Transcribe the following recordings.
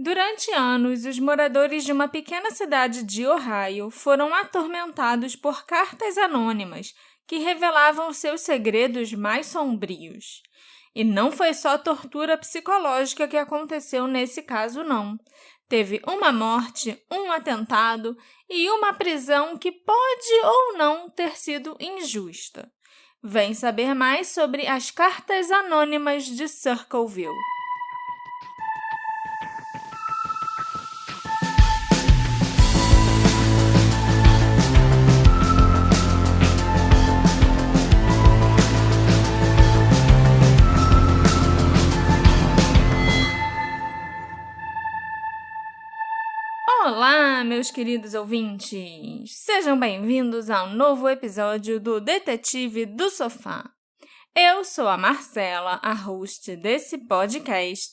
Durante anos, os moradores de uma pequena cidade de Ohio foram atormentados por cartas anônimas que revelavam seus segredos mais sombrios. E não foi só tortura psicológica que aconteceu nesse caso, não. Teve uma morte, um atentado e uma prisão que pode ou não ter sido injusta. Vem saber mais sobre as cartas anônimas de Circleville. Olá, meus queridos ouvintes! Sejam bem-vindos a um novo episódio do Detetive do Sofá. Eu sou a Marcela, a host desse podcast.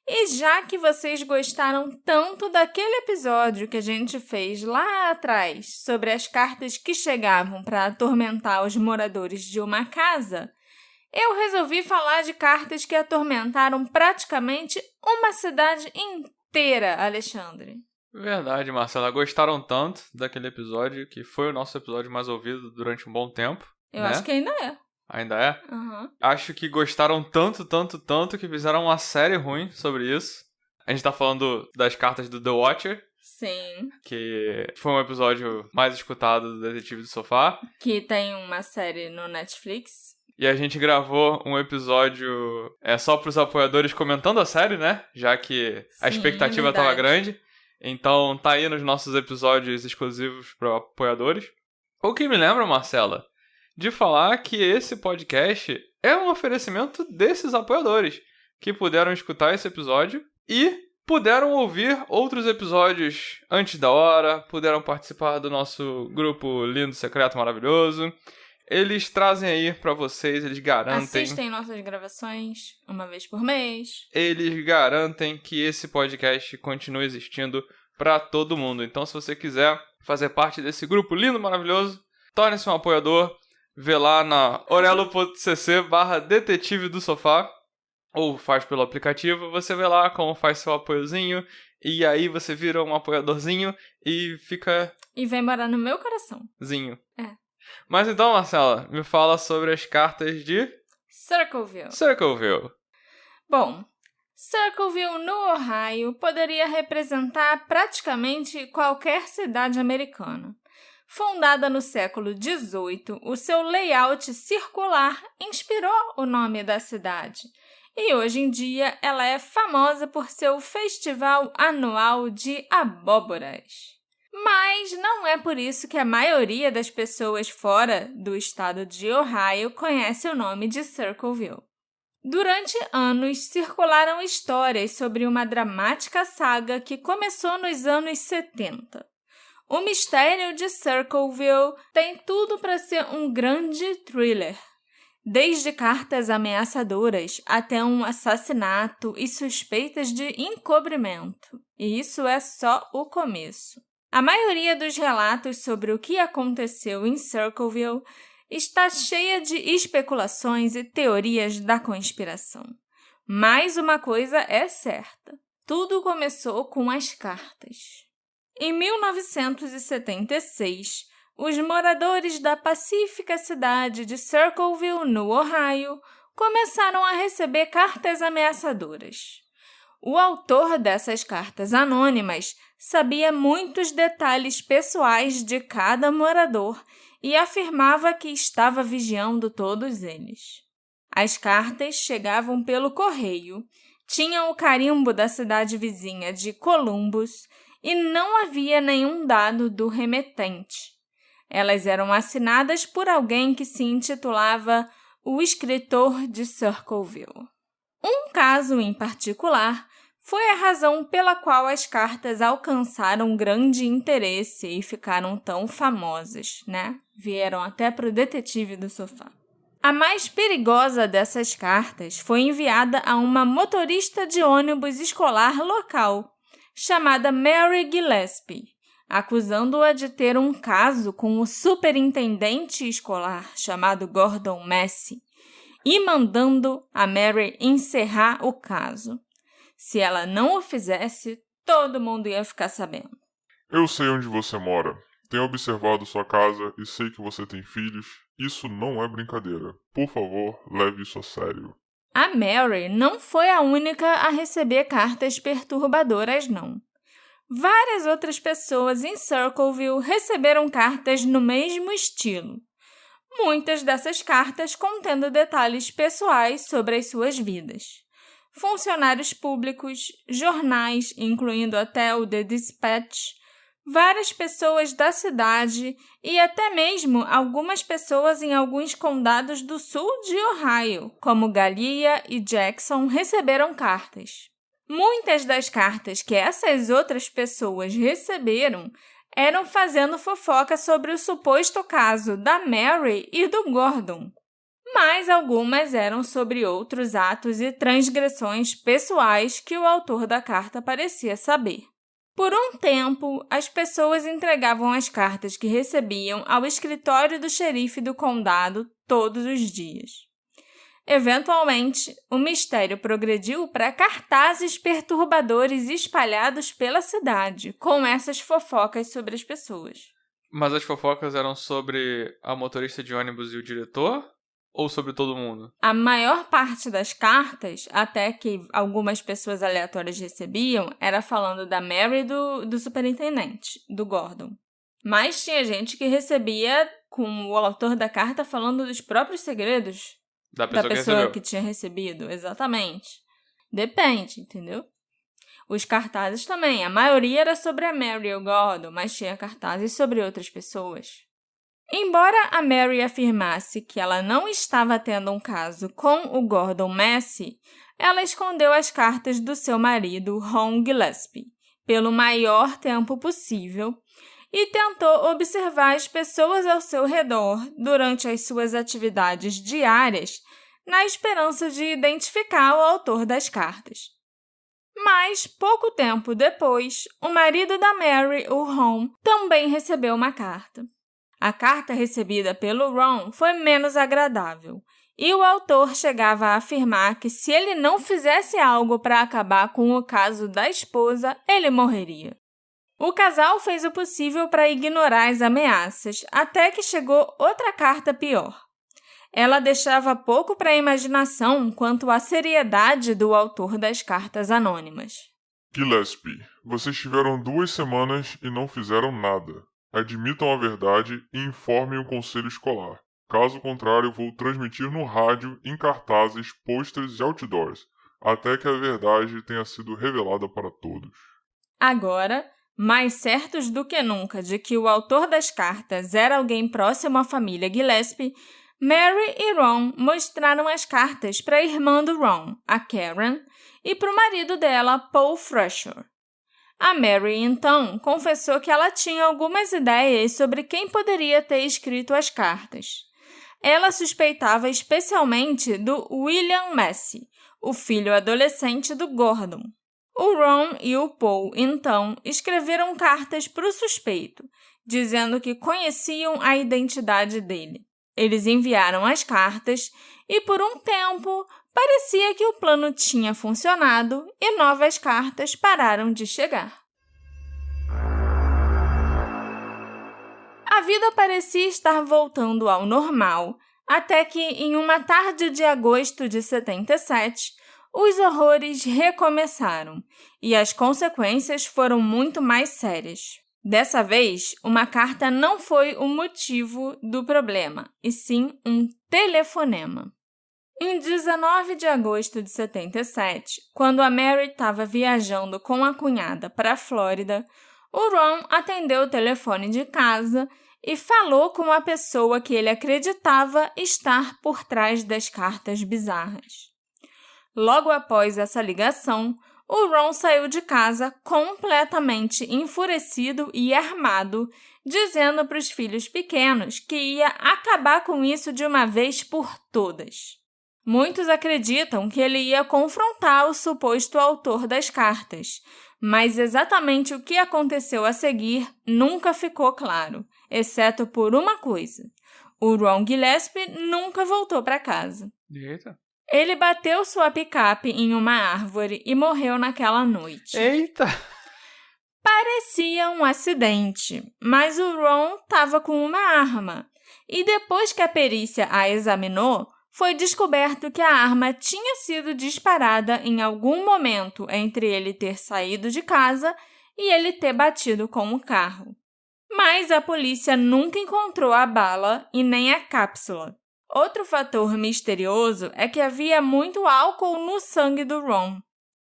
E já que vocês gostaram tanto daquele episódio que a gente fez lá atrás sobre as cartas que chegavam para atormentar os moradores de uma casa, eu resolvi falar de cartas que atormentaram praticamente uma cidade inteira, Alexandre. Verdade, Marcela. Gostaram tanto daquele episódio, que foi o nosso episódio mais ouvido durante um bom tempo. Eu acho que ainda é. Ainda é? Uhum. Acho que gostaram tanto que fizeram uma série ruim sobre isso. A gente tá falando das cartas do The Watcher. Sim. Que foi um episódio mais escutado do Detetive do Sofá. Que tem uma série no Netflix. E a gente gravou um episódio só pros apoiadores comentando a série, né? Já que a expectativa tava grande. Então tá aí nos nossos episódios exclusivos para apoiadores. O que me lembra, Marcela, de falar que esse podcast é um oferecimento desses apoiadores, que puderam escutar esse episódio e puderam ouvir outros episódios antes da hora, puderam participar do nosso grupo lindo, secreto, maravilhoso. Eles trazem aí pra vocês, eles garantem... Assistem nossas gravações uma vez por mês. Eles garantem que esse podcast continue existindo pra todo mundo. Então, se você quiser fazer parte desse grupo lindo, maravilhoso, torne-se um apoiador. Vê lá na orelo.cc/detetive do sofá. Ou faz pelo aplicativo. Você vê lá como faz seu apoiozinho. E aí você vira um apoiadorzinho e fica... E vem morar no meu coração. É. Mas então, Marcela, me fala sobre as cartas de... Circleville. Bom, Circleville, no Ohio, poderia representar praticamente qualquer cidade americana. Fundada no século XVIII, o seu layout circular inspirou o nome da cidade. E hoje em dia ela é famosa por seu festival anual de abóboras. Mas não é por isso que a maioria das pessoas fora do estado de Ohio conhece o nome de Circleville. Durante anos, circularam histórias sobre uma dramática saga que começou nos anos 70. O mistério de Circleville tem tudo para ser um grande thriller. Desde cartas ameaçadoras até um assassinato e suspeitas de encobrimento. E isso é só o começo. A maioria dos relatos sobre o que aconteceu em Circleville está cheia de especulações e teorias da conspiração. Mas uma coisa é certa: tudo começou com as cartas. Em 1976, os moradores da pacífica cidade de Circleville, no Ohio, começaram a receber cartas ameaçadoras. O autor dessas cartas anônimas sabia muitos detalhes pessoais de cada morador e afirmava que estava vigiando todos eles. As cartas chegavam pelo correio, tinham o carimbo da cidade vizinha de Columbus e não havia nenhum dado do remetente. Elas eram assinadas por alguém que se intitulava o escritor de Circleville. Um caso em particular foi a razão pela qual as cartas alcançaram grande interesse e ficaram tão famosas, né? Vieram até para o Detetive do Sofá. A mais perigosa dessas cartas foi enviada a uma motorista de ônibus escolar local, chamada Mary Gillespie, acusando-a de ter um caso com o superintendente escolar chamado Gordon Massey e mandando a Mary encerrar o caso. Se ela não o fizesse, todo mundo ia ficar sabendo. Eu sei onde você mora. Tenho observado sua casa e sei que você tem filhos. Isso não é brincadeira. Por favor, leve isso a sério. A Mary não foi a única a receber cartas perturbadoras, não. Várias outras pessoas em Circleville receberam cartas no mesmo estilo. Muitas dessas cartas contendo detalhes pessoais sobre as suas vidas. Funcionários públicos, jornais, incluindo até o The Dispatch, várias pessoas da cidade e até mesmo algumas pessoas em alguns condados do sul de Ohio, como Gallia e Jackson, receberam cartas. Muitas das cartas que essas outras pessoas receberam eram fazendo fofoca sobre o suposto caso da Mary e do Gordon. Mas algumas eram sobre outros atos e transgressões pessoais que o autor da carta parecia saber. Por um tempo, as pessoas entregavam as cartas que recebiam ao escritório do xerife do condado todos os dias. Eventualmente, o mistério progrediu para cartazes perturbadores espalhados pela cidade, com essas fofocas sobre as pessoas. Mas as fofocas eram sobre a motorista de ônibus e o diretor? Ou sobre todo mundo? A maior parte das cartas, até que algumas pessoas aleatórias recebiam, era falando da Mary e do superintendente, do Gordon. Mas tinha gente que recebia com o autor da carta falando dos próprios segredos da pessoa que tinha recebido. Exatamente. Depende, entendeu? Os cartazes também. A maioria era sobre a Mary e o Gordon, mas tinha cartazes sobre outras pessoas. Embora a Mary afirmasse que ela não estava tendo um caso com o Gordon Massey, ela escondeu as cartas do seu marido, Ron Gillespie, pelo maior tempo possível e tentou observar as pessoas ao seu redor durante as suas atividades diárias, na esperança de identificar o autor das cartas. Mas, pouco tempo depois, o marido da Mary, o Ron, também recebeu uma carta. A carta recebida pelo Ron foi menos agradável, e o autor chegava a afirmar que se ele não fizesse algo para acabar com o caso da esposa, ele morreria. O casal fez o possível para ignorar as ameaças, até que chegou outra carta pior. Ela deixava pouco para a imaginação quanto à seriedade do autor das cartas anônimas. Gillespie, vocês tiveram 2 semanas e não fizeram nada. Admitam a verdade e informem o conselho escolar. Caso contrário, vou transmitir no rádio, em cartazes, pôsteres e outdoors, até que a verdade tenha sido revelada para todos. Agora, mais certos do que nunca de que o autor das cartas era alguém próximo à família Gillespie, Mary e Ron mostraram as cartas para a irmã do Ron, a Karen, e para o marido dela, Paul Fresher. A Mary, então, confessou que ela tinha algumas ideias sobre quem poderia ter escrito as cartas. Ela suspeitava especialmente do William Massey, o filho adolescente do Gordon. O Ron e o Paul, então, escreveram cartas para o suspeito, dizendo que conheciam a identidade dele. Eles enviaram as cartas e, por um tempo, parecia que o plano tinha funcionado e novas cartas pararam de chegar. A vida parecia estar voltando ao normal, até que, em uma tarde de agosto de 77, os horrores recomeçaram e as consequências foram muito mais sérias. Dessa vez, uma carta não foi o motivo do problema, e sim um telefonema. Em 19 de agosto de 77, quando a Mary estava viajando com a cunhada para a Flórida, o Ron atendeu o telefone de casa e falou com a pessoa que ele acreditava estar por trás das cartas bizarras. Logo após essa ligação, o Ron saiu de casa completamente enfurecido e armado, dizendo para os filhos pequenos que ia acabar com isso de uma vez por todas. Muitos acreditam que ele ia confrontar o suposto autor das cartas, mas exatamente o que aconteceu a seguir nunca ficou claro, exceto por uma coisa: o Ron Gillespie nunca voltou para casa. Eita. Ele bateu sua picape em uma árvore e morreu naquela noite. Eita! Parecia um acidente, mas o Ron estava com uma arma. E depois que a perícia a examinou, foi descoberto que a arma tinha sido disparada em algum momento entre ele ter saído de casa e ele ter batido com o carro. Mas a polícia nunca encontrou a bala e nem a cápsula. Outro fator misterioso é que havia muito álcool no sangue do Ron.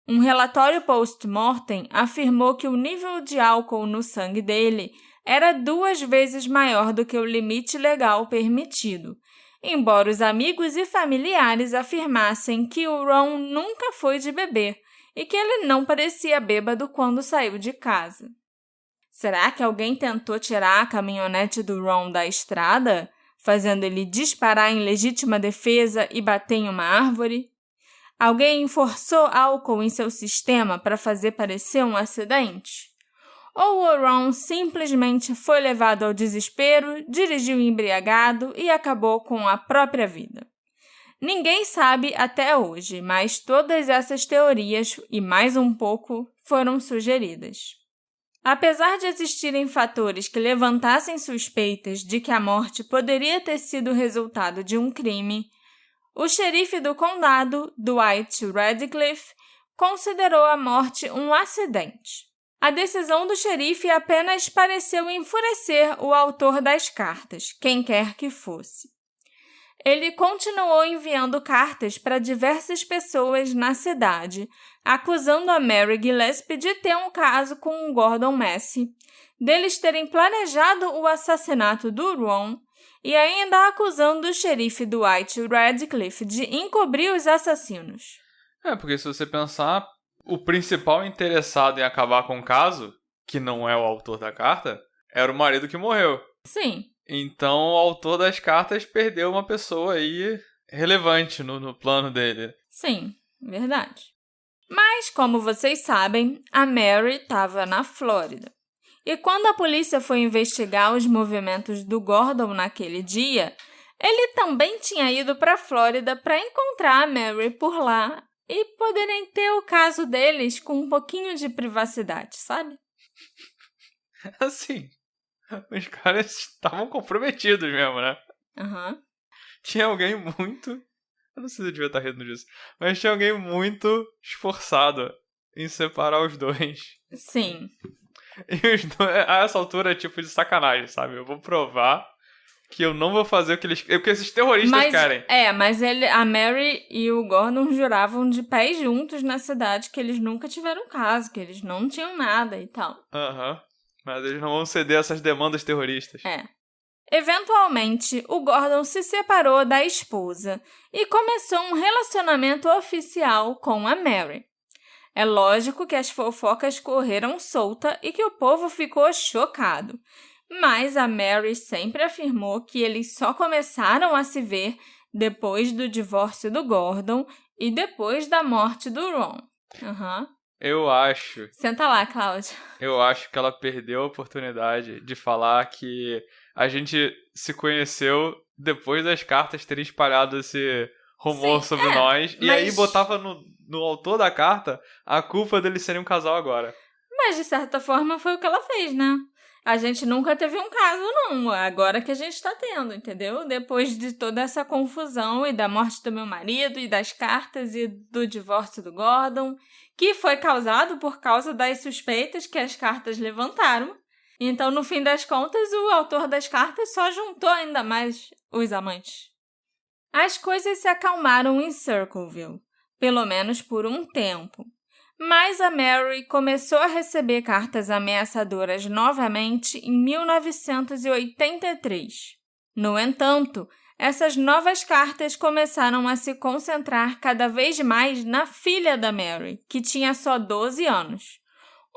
Um relatório post-mortem afirmou que o nível de álcool no sangue dele era 2 vezes maior do que o limite legal permitido, embora os amigos e familiares afirmassem que o Ron nunca foi de beber e que ele não parecia bêbado quando saiu de casa. Será que alguém tentou tirar a caminhonete do Ron da estrada, fazendo ele disparar em legítima defesa e bater em uma árvore? Alguém forçou álcool em seu sistema para fazer parecer um acidente? Ou o Ron simplesmente foi levado ao desespero, dirigiu embriagado e acabou com a própria vida? Ninguém sabe até hoje, mas todas essas teorias e mais um pouco foram sugeridas. Apesar de existirem fatores que levantassem suspeitas de que a morte poderia ter sido resultado de um crime, o xerife do condado, Dwight Radcliffe, considerou a morte um acidente. A decisão do xerife apenas pareceu enfurecer o autor das cartas, quem quer que fosse. Ele continuou enviando cartas para diversas pessoas na cidade, acusando a Mary Gillespie de ter um caso com o Gordon Massey, deles terem planejado o assassinato do Ron e ainda acusando o xerife Dwight Radcliffe de encobrir os assassinos. Porque se você pensar, o principal interessado em acabar com o caso, que não é o autor da carta, era o marido que morreu. Sim. Então, o autor das cartas perdeu uma pessoa aí relevante no plano dele. Sim, verdade. Mas, como vocês sabem, a Mary estava na Flórida. E quando a polícia foi investigar os movimentos do Gordon naquele dia, ele também tinha ido para a Flórida para encontrar a Mary por lá e poderem ter o caso deles com um pouquinho de privacidade, sabe? Assim, os caras estavam comprometidos mesmo, né? Uhum. Tinha alguém muito... Eu não sei se eu devia estar rindo disso. Mas tinha alguém muito esforçado em separar os dois. Sim. E os dois, a essa altura é tipo de sacanagem, sabe? Eu vou provar que eu não vou fazer o que esses terroristas querem. Mas a Mary e o Gordon juravam de pés juntos na cidade que eles nunca tiveram caso, que eles não tinham nada e tal. Mas eles não vão ceder a essas demandas terroristas. Eventualmente, o Gordon se separou da esposa e começou um relacionamento oficial com a Mary. É lógico que as fofocas correram solta e que o povo ficou chocado, mas a Mary sempre afirmou que eles só começaram a se ver depois do divórcio do Gordon e depois da morte do Ron. Eu acho... Senta lá, Cláudia. Eu acho que ela perdeu a oportunidade de falar que a gente se conheceu depois das cartas terem espalhado esse rumor sobre nós. E aí botava no autor da carta a culpa deles serem um casal agora. Mas, de certa forma, foi o que ela fez, né? A gente nunca teve um caso, não. Agora que a gente tá tendo, entendeu? Depois de toda essa confusão e da morte do meu marido e das cartas e do divórcio do Gordon, que foi causado por causa das suspeitas que as cartas levantaram. Então, no fim das contas, o autor das cartas só juntou ainda mais os amantes. As coisas se acalmaram em Circleville, pelo menos por um tempo. Mas a Mary começou a receber cartas ameaçadoras novamente em 1983. No entanto, essas novas cartas começaram a se concentrar cada vez mais na filha da Mary, que tinha só 12 anos.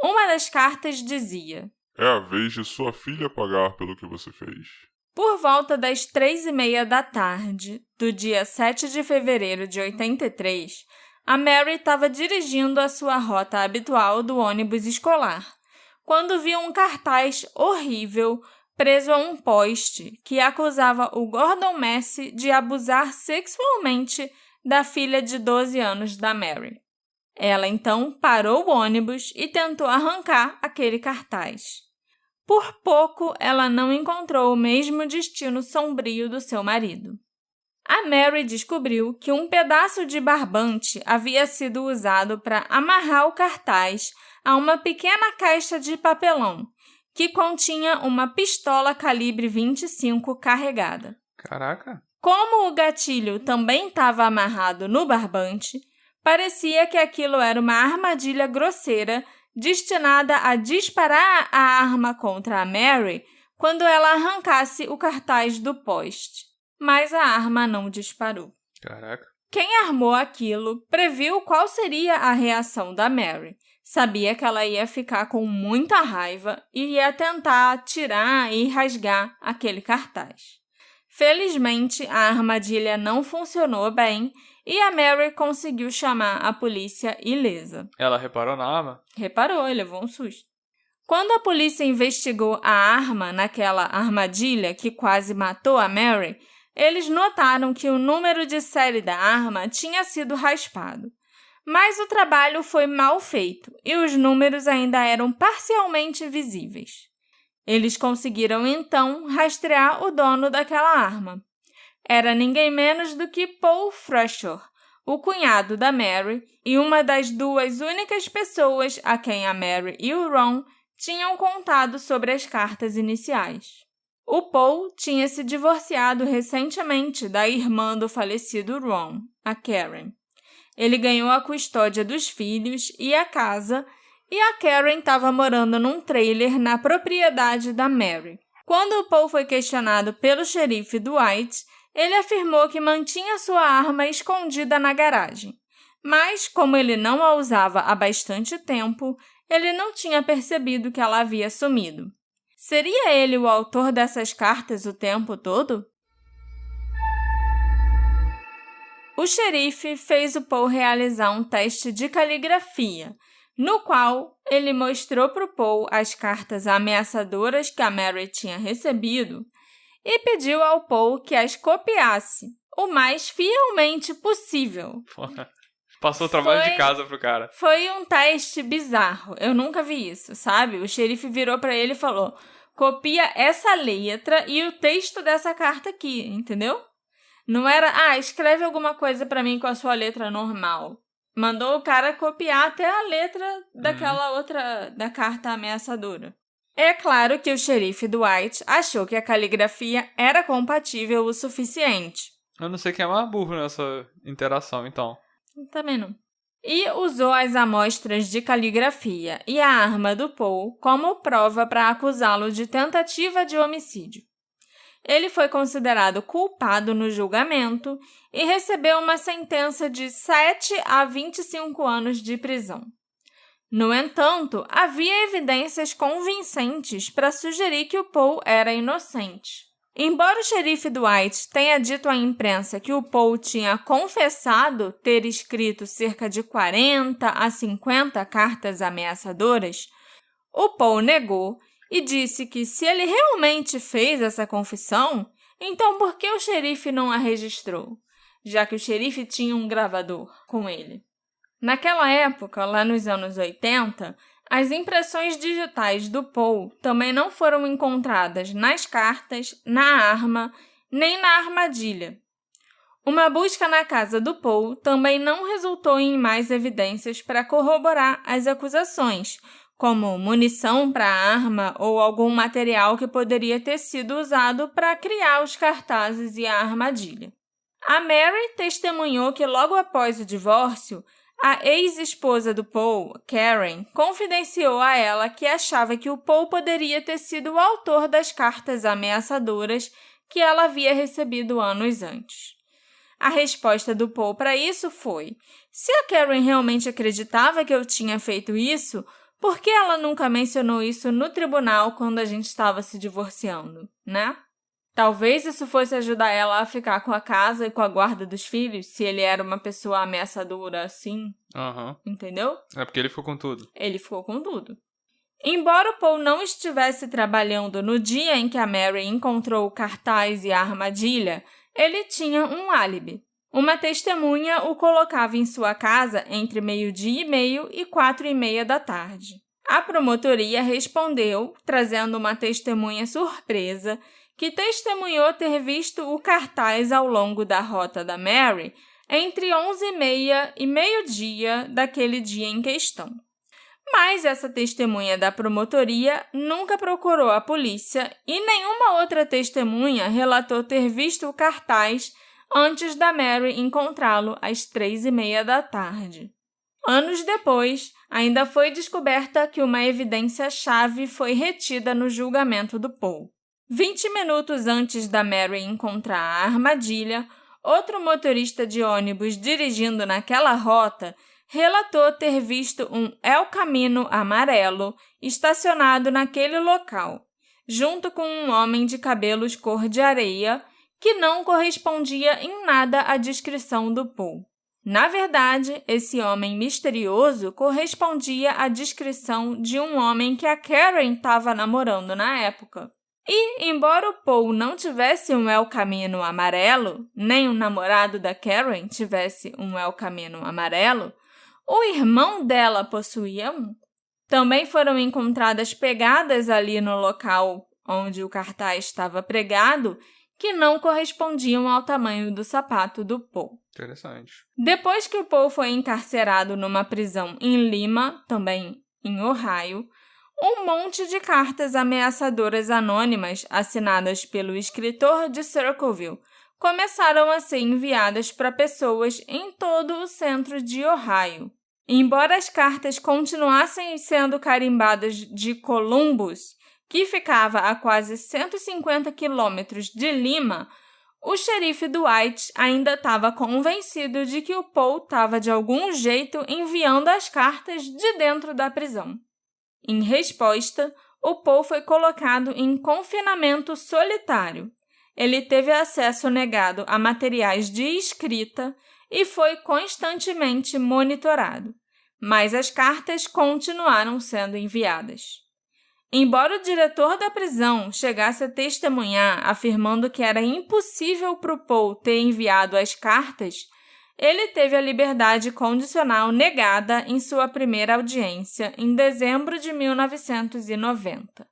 Uma das cartas dizia: "É a vez de sua filha pagar pelo que você fez." Por volta das 3h30 da tarde, do dia 7 de fevereiro de 83, a Mary estava dirigindo a sua rota habitual do ônibus escolar, quando viu um cartaz horrível preso a um poste que acusava o Gordon Massey de abusar sexualmente da filha de 12 anos da Mary. Ela, então, parou o ônibus e tentou arrancar aquele cartaz. Por pouco, ela não encontrou o mesmo destino sombrio do seu marido. A Mary descobriu que um pedaço de barbante havia sido usado para amarrar o cartaz a uma pequena caixa de papelão, que continha uma pistola calibre 25 carregada. Caraca! Como o gatilho também estava amarrado no barbante, parecia que aquilo era uma armadilha grosseira destinada a disparar a arma contra a Mary quando ela arrancasse o cartaz do poste. Mas a arma não disparou. Caraca! Quem armou aquilo previu qual seria a reação da Mary. Sabia que ela ia ficar com muita raiva e ia tentar tirar e rasgar aquele cartaz. Felizmente, a armadilha não funcionou bem e a Mary conseguiu chamar a polícia ilesa. Ela reparou na arma? Reparou e levou um susto. Quando a polícia investigou a arma naquela armadilha que quase matou a Mary, eles notaram que o número de série da arma tinha sido raspado. Mas o trabalho foi mal feito e os números ainda eram parcialmente visíveis. Eles conseguiram, então, rastrear o dono daquela arma. Era ninguém menos do que Paul Frasher, o cunhado da Mary e uma das duas únicas pessoas a quem a Mary e o Ron tinham contado sobre as cartas iniciais. O Paul tinha se divorciado recentemente da irmã do falecido Ron, a Karen. Ele ganhou a custódia dos filhos e a casa, e a Karen estava morando num trailer na propriedade da Mary. Quando o Paul foi questionado pelo xerife Dwight, ele afirmou que mantinha sua arma escondida na garagem. Mas, como ele não a usava há bastante tempo, ele não tinha percebido que ela havia sumido. Seria ele o autor dessas cartas o tempo todo? O xerife fez o Paul realizar um teste de caligrafia, no qual ele mostrou para o Paul as cartas ameaçadoras que a Mary tinha recebido e pediu ao Paul que as copiasse o mais fielmente possível. Passou o trabalho de casa pro cara. Foi um teste bizarro. Eu nunca vi isso, sabe? O xerife virou para ele e falou: copia essa letra e o texto dessa carta aqui, entendeu? Não era, escreve alguma coisa para mim com a sua letra normal. Mandou o cara copiar até a letra daquela outra, da carta ameaçadora. É claro que o xerife Dwight achou que a caligrafia era compatível o suficiente. Eu não sei quem é mais burro nessa interação, então. Também não. E usou as amostras de caligrafia e a arma do Paul como prova para acusá-lo de tentativa de homicídio. Ele foi considerado culpado no julgamento e recebeu uma sentença de 7 a 25 anos de prisão. No entanto, havia evidências convincentes para sugerir que o Paul era inocente. Embora o xerife Dwight tenha dito à imprensa que o Paul tinha confessado ter escrito cerca de 40 a 50 cartas ameaçadoras, o Paul negou e disse que se ele realmente fez essa confissão, então por que o xerife não a registrou, já que o xerife tinha um gravador com ele? Naquela época, lá nos anos 80, as impressões digitais do Paul também não foram encontradas nas cartas, na arma, nem na armadilha. Uma busca na casa do Paul também não resultou em mais evidências para corroborar as acusações, como munição para a arma ou algum material que poderia ter sido usado para criar os cartazes e a armadilha. A Mary testemunhou que logo após o divórcio, a ex-esposa do Paul, Karen, confidenciou a ela que achava que o Paul poderia ter sido o autor das cartas ameaçadoras que ela havia recebido anos antes. A resposta do Paul para isso foi: se a Karen realmente acreditava que eu tinha feito isso, por que ela nunca mencionou isso no tribunal quando a gente estava se divorciando, né? Talvez isso fosse ajudar ela a ficar com a casa e com a guarda dos filhos, se ele era uma pessoa ameaçadora assim. Entendeu? É porque ele ficou com tudo. Ele ficou com tudo. Embora o Paul não estivesse trabalhando no dia em que a Mary encontrou o cartaz e a armadilha, ele tinha um álibi. Uma testemunha o colocava em sua casa entre 12:30 e 4:30 da tarde. A promotoria respondeu, trazendo uma testemunha surpresa, que testemunhou ter visto o cartaz ao longo da rota da Mary entre 11:30 e meio-dia daquele dia em questão. Mas essa testemunha da promotoria nunca procurou a polícia e nenhuma outra testemunha relatou ter visto o cartaz antes da Mary encontrá-lo às 3:30 da tarde. Anos depois, ainda foi descoberta que uma evidência-chave foi retida no julgamento do Paul. 20 minutos antes da Mary encontrar a armadilha, outro motorista de ônibus dirigindo naquela rota relatou ter visto um El Camino amarelo estacionado naquele local, junto com um homem de cabelos cor de areia que não correspondia em nada à descrição do Paul. Na verdade, esse homem misterioso correspondia à descrição de um homem que a Karen estava namorando na época. E, embora o Paul não tivesse um El Camino amarelo, nem o namorado da Karen tivesse um El Camino amarelo, o irmão dela possuía um. Também foram encontradas pegadas ali no local onde o cartaz estava pregado que não correspondiam ao tamanho do sapato do Paul. Interessante. Depois que o Paul foi encarcerado numa prisão em Lima, também em Ohio, um monte de cartas ameaçadoras anônimas assinadas pelo escritor de Circleville começaram a ser enviadas para pessoas em todo o centro de Ohio. Embora as cartas continuassem sendo carimbadas de Columbus, que ficava a quase 150 quilômetros de Lima, o xerife Dwight ainda estava convencido de que o Paul estava de algum jeito enviando as cartas de dentro da prisão. Em resposta, o Paul foi colocado em confinamento solitário. Ele teve acesso negado a materiais de escrita e foi constantemente monitorado, mas as cartas continuaram sendo enviadas. Embora o diretor da prisão chegasse a testemunhar afirmando que era impossível para o Paul ter enviado as cartas, ele teve a liberdade condicional negada em sua primeira audiência em dezembro de 1990.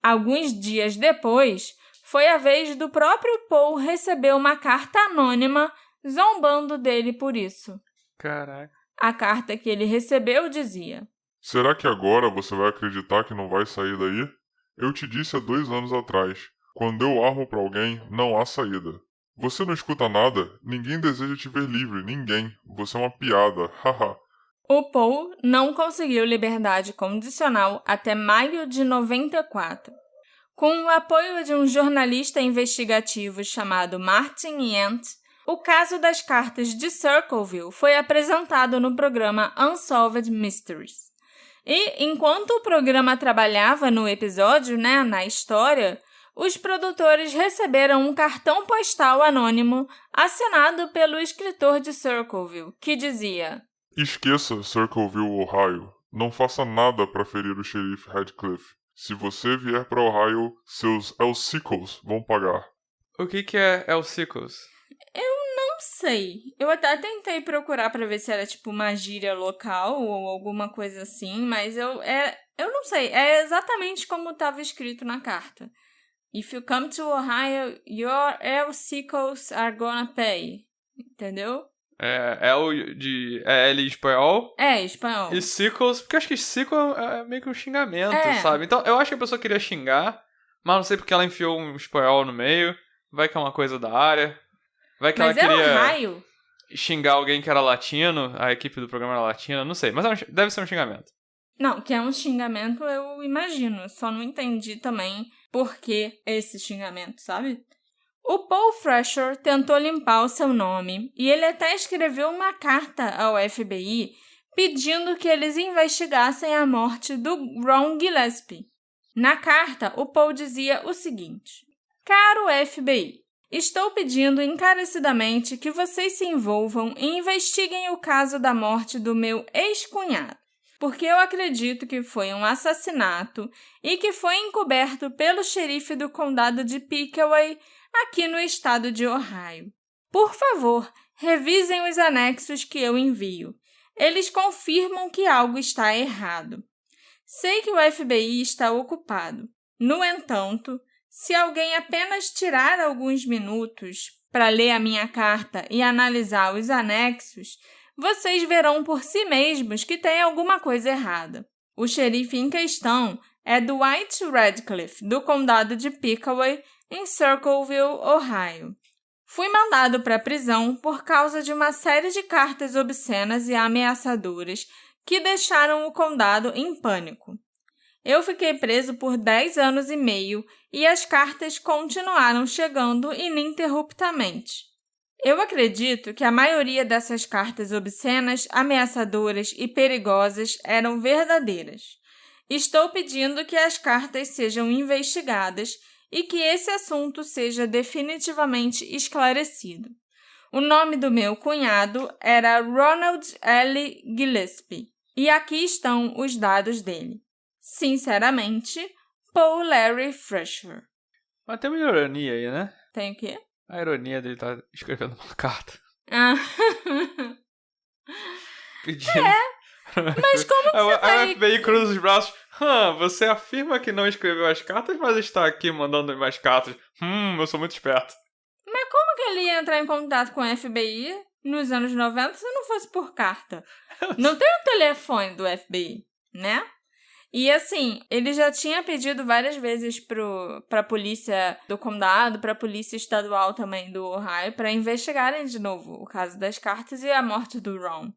Alguns dias depois, foi a vez do próprio Paul receber uma carta anônima zombando dele por isso. Caraca. A carta que ele recebeu dizia: Será que agora você vai acreditar que não vai sair daí? Eu te disse há 2 anos atrás, quando eu armo pra alguém, não há saída. Você não escuta nada? Ninguém deseja te ver livre, ninguém. Você é uma piada, haha. O Paul não conseguiu liberdade condicional até maio de 94. Com o apoio de um jornalista investigativo chamado Martin Yent, o caso das cartas de Circleville foi apresentado no programa Unsolved Mysteries. E, enquanto o programa trabalhava no episódio, na história, os produtores receberam um cartão postal anônimo assinado pelo escritor de Circleville, que dizia: Esqueça Circleville, Ohio. Não faça nada para ferir o xerife Radcliffe. Se você vier para Ohio, seus Elsicles vão pagar. O que é Elsicles? Eu não sei. Eu até tentei procurar para ver se era tipo uma gíria local ou alguma coisa assim, mas eu não sei. É exatamente como estava escrito na carta. If you come to Ohio, your Elsicles are gonna pay. Entendeu? É L em espanhol? É, espanhol. E sickles, porque eu acho que sickle é meio que um xingamento, sabe? Então, eu acho que a pessoa queria xingar, mas não sei porque ela enfiou um espanhol no meio. Vai que é uma coisa da área. Vai que mas ela queria Ohio. Xingar alguém que era latino, a equipe do programa era latina, não sei. Mas deve ser um xingamento. Não, que é um xingamento eu imagino. Só não entendi também por que esse xingamento, sabe? O Paul Fresher tentou limpar o seu nome e ele até escreveu uma carta ao FBI pedindo que eles investigassem a morte do Ron Gillespie. Na carta, o Paul dizia o seguinte: Caro FBI, estou pedindo encarecidamente que vocês se envolvam e investiguem o caso da morte do meu ex-cunhado, porque eu acredito que foi um assassinato e que foi encoberto pelo xerife do condado de Pickaway, aqui no estado de Ohio. Por favor, revisem os anexos que eu envio. Eles confirmam que algo está errado. Sei que o FBI está ocupado. No entanto, se alguém apenas tirar alguns minutos para ler a minha carta e analisar os anexos, vocês verão por si mesmos que tem alguma coisa errada. O xerife em questão é Dwight Radcliffe, do condado de Pickaway, em Circleville, Ohio. Fui mandado para a prisão por causa de uma série de cartas obscenas e ameaçadoras que deixaram o condado em pânico. Eu fiquei preso por 10 anos e meio e as cartas continuaram chegando ininterruptamente. Eu acredito que a maioria dessas cartas obscenas, ameaçadoras e perigosas eram verdadeiras. Estou pedindo que as cartas sejam investigadas e que esse assunto seja definitivamente esclarecido. O nome do meu cunhado era Ronald L. Gillespie, e aqui estão os dados dele. Sinceramente, Paul Larry Fresher. Mas tem uma ironia aí, né? Tem o quê? A ironia dele tá escrevendo uma carta. Ah. Pedindo. Mas como que você vai... A FBI cruza os braços. Você afirma que não escreveu as cartas, mas está aqui mandando mais cartas. Eu sou muito esperto. Mas como que ele ia entrar em contato com a FBI nos anos 90 se não fosse por carta? Não tem o telefone do FBI, né? E assim, ele já tinha pedido várias vezes pra polícia do condado, pra polícia estadual também do Ohio, para investigarem de novo o caso das cartas e a morte do Ron.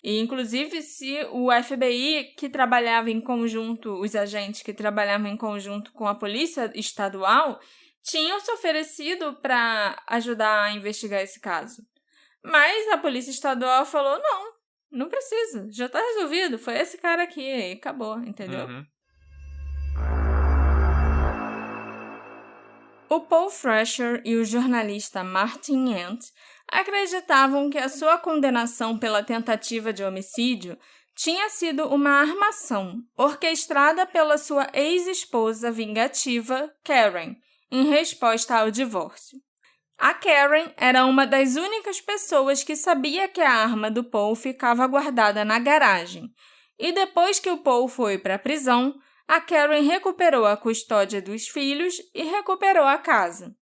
E, inclusive, se o FBI, que trabalhava em conjunto, os agentes que trabalhavam em conjunto com a polícia estadual, tinham se oferecido para ajudar a investigar esse caso. Mas a polícia estadual falou, não precisa, já tá resolvido, foi esse cara aqui, e acabou, entendeu? Uhum. O Paul Fresher e o jornalista Martin Ant acreditavam que a sua condenação pela tentativa de homicídio tinha sido uma armação orquestrada pela sua ex-esposa vingativa, Karen, em resposta ao divórcio. A Karen era uma das únicas pessoas que sabia que a arma do Paul ficava guardada na garagem, e depois que o Paul foi para a prisão, a Karen recuperou a custódia dos filhos e recuperou a casa.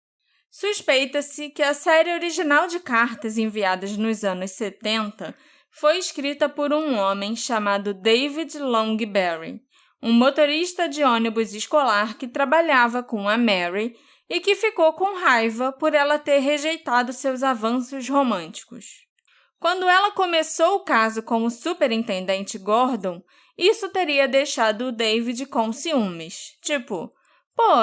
Suspeita-se que a série original de cartas enviadas nos anos 70 foi escrita por um homem chamado David Longberry, um motorista de ônibus escolar que trabalhava com a Mary e que ficou com raiva por ela ter rejeitado seus avanços românticos. Quando ela começou o caso com o superintendente Gordon, isso teria deixado o David com ciúmes. Tipo,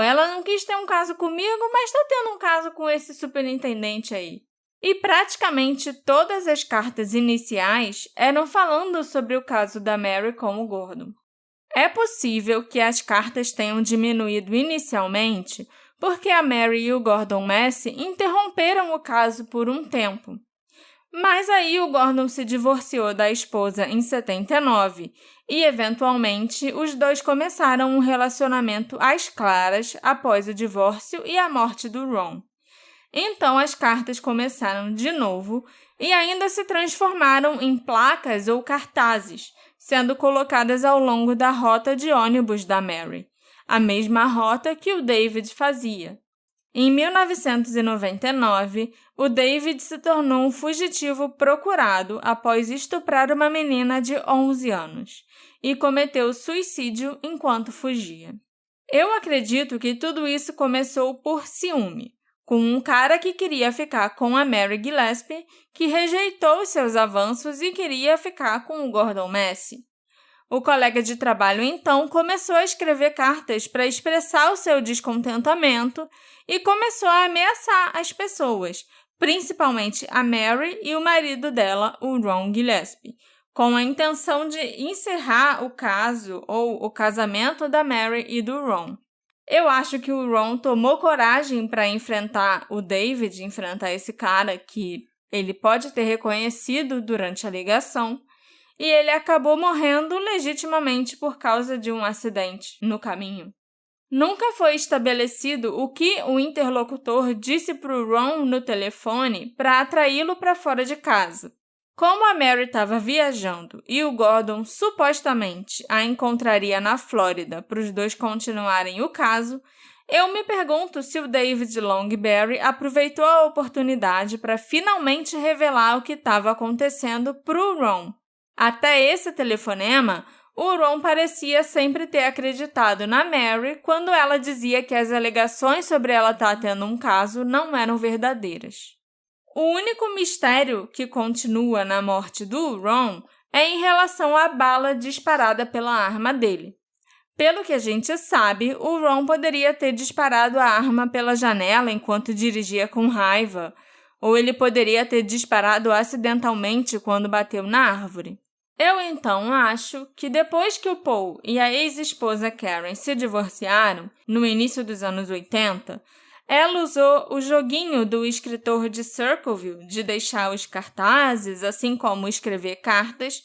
ela não quis ter um caso comigo, mas tá tendo um caso com esse superintendente aí. E praticamente todas as cartas iniciais eram falando sobre o caso da Mary com o Gordon. É possível que as cartas tenham diminuído inicialmente porque a Mary e o Gordon Massey interromperam o caso por um tempo. Mas aí o Gordon se divorciou da esposa em 79 e, eventualmente, os dois começaram um relacionamento às claras após o divórcio e a morte do Ron. Então as cartas começaram de novo e ainda se transformaram em placas ou cartazes, sendo colocadas ao longo da rota de ônibus da Mary, a mesma rota que o David fazia. Em 1999, o David se tornou um fugitivo procurado após estuprar uma menina de 11 anos e cometeu suicídio enquanto fugia. Eu acredito que tudo isso começou por ciúme, com um cara que queria ficar com a Mary Gillespie, que rejeitou seus avanços e queria ficar com o Gordon Massey. O colega de trabalho, então, começou a escrever cartas para expressar o seu descontentamento e começou a ameaçar as pessoas, principalmente a Mary e o marido dela, o Ron Gillespie, com a intenção de encerrar o caso ou o casamento da Mary e do Ron. Eu acho que o Ron tomou coragem para enfrentar o David, enfrentar esse cara que ele pode ter reconhecido durante a ligação, e ele acabou morrendo legitimamente por causa de um acidente no caminho. Nunca foi estabelecido o que o interlocutor disse para o Ron no telefone para atraí-lo para fora de casa. Como a Mary estava viajando e o Gordon supostamente a encontraria na Flórida para os dois continuarem o caso, eu me pergunto se o David Longberry aproveitou a oportunidade para finalmente revelar o que estava acontecendo para o Ron. Até esse telefonema, o Ron parecia sempre ter acreditado na Mary quando ela dizia que as alegações sobre ela estar tendo um caso não eram verdadeiras. O único mistério que continua na morte do Ron é em relação à bala disparada pela arma dele. Pelo que a gente sabe, o Ron poderia ter disparado a arma pela janela enquanto dirigia com raiva, ou ele poderia ter disparado acidentalmente quando bateu na árvore. Eu então acho que depois que o Paul e a ex-esposa Karen se divorciaram, no início dos anos 80, ela usou o joguinho do escritor de Circleville de deixar os cartazes, assim como escrever cartas,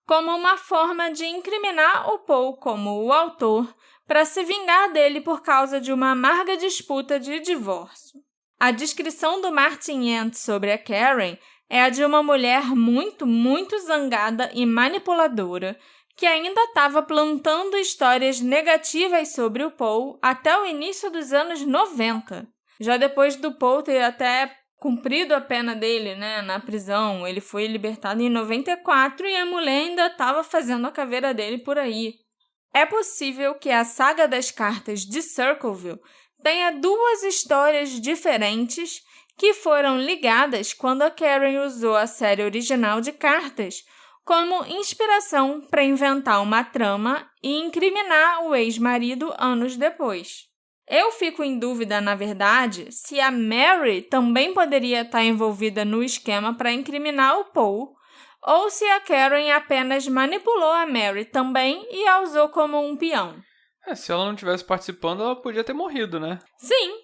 como uma forma de incriminar o Paul como o autor para se vingar dele por causa de uma amarga disputa de divórcio. A descrição do Martin Yent sobre a Karen é a de uma mulher muito, muito zangada e manipuladora que ainda estava plantando histórias negativas sobre o Paul até o início dos anos 90. Já depois do Paul ter até cumprido a pena dele, na prisão, ele foi libertado em 94 e a mulher ainda estava fazendo a caveira dele por aí. É possível que a saga das cartas de Circleville tenha duas histórias diferentes que foram ligadas quando a Karen usou a série original de cartas como inspiração para inventar uma trama e incriminar o ex-marido anos depois. Eu fico em dúvida, na verdade, se a Mary também poderia estar envolvida no esquema para incriminar o Paul, ou se a Karen apenas manipulou a Mary também e a usou como um peão. Se ela não estivesse participando, ela podia ter morrido, né? Sim.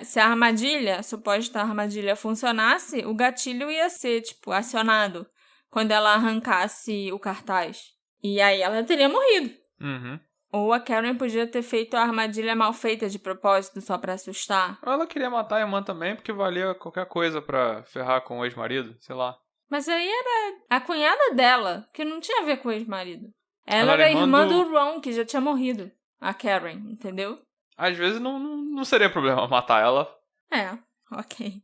Se a suposta armadilha funcionasse, o gatilho ia ser, acionado quando ela arrancasse o cartaz. E aí ela teria morrido. Uhum. Ou a Karen podia ter feito a armadilha mal feita de propósito, só pra assustar. Ou ela queria matar a irmã também, porque valia qualquer coisa pra ferrar com o ex-marido, sei lá. Mas aí era a cunhada dela, que não tinha a ver com o ex-marido. Ela era a irmã do Ron, que já tinha morrido. A Karen, entendeu? Às vezes não seria problema matar ela. Ok.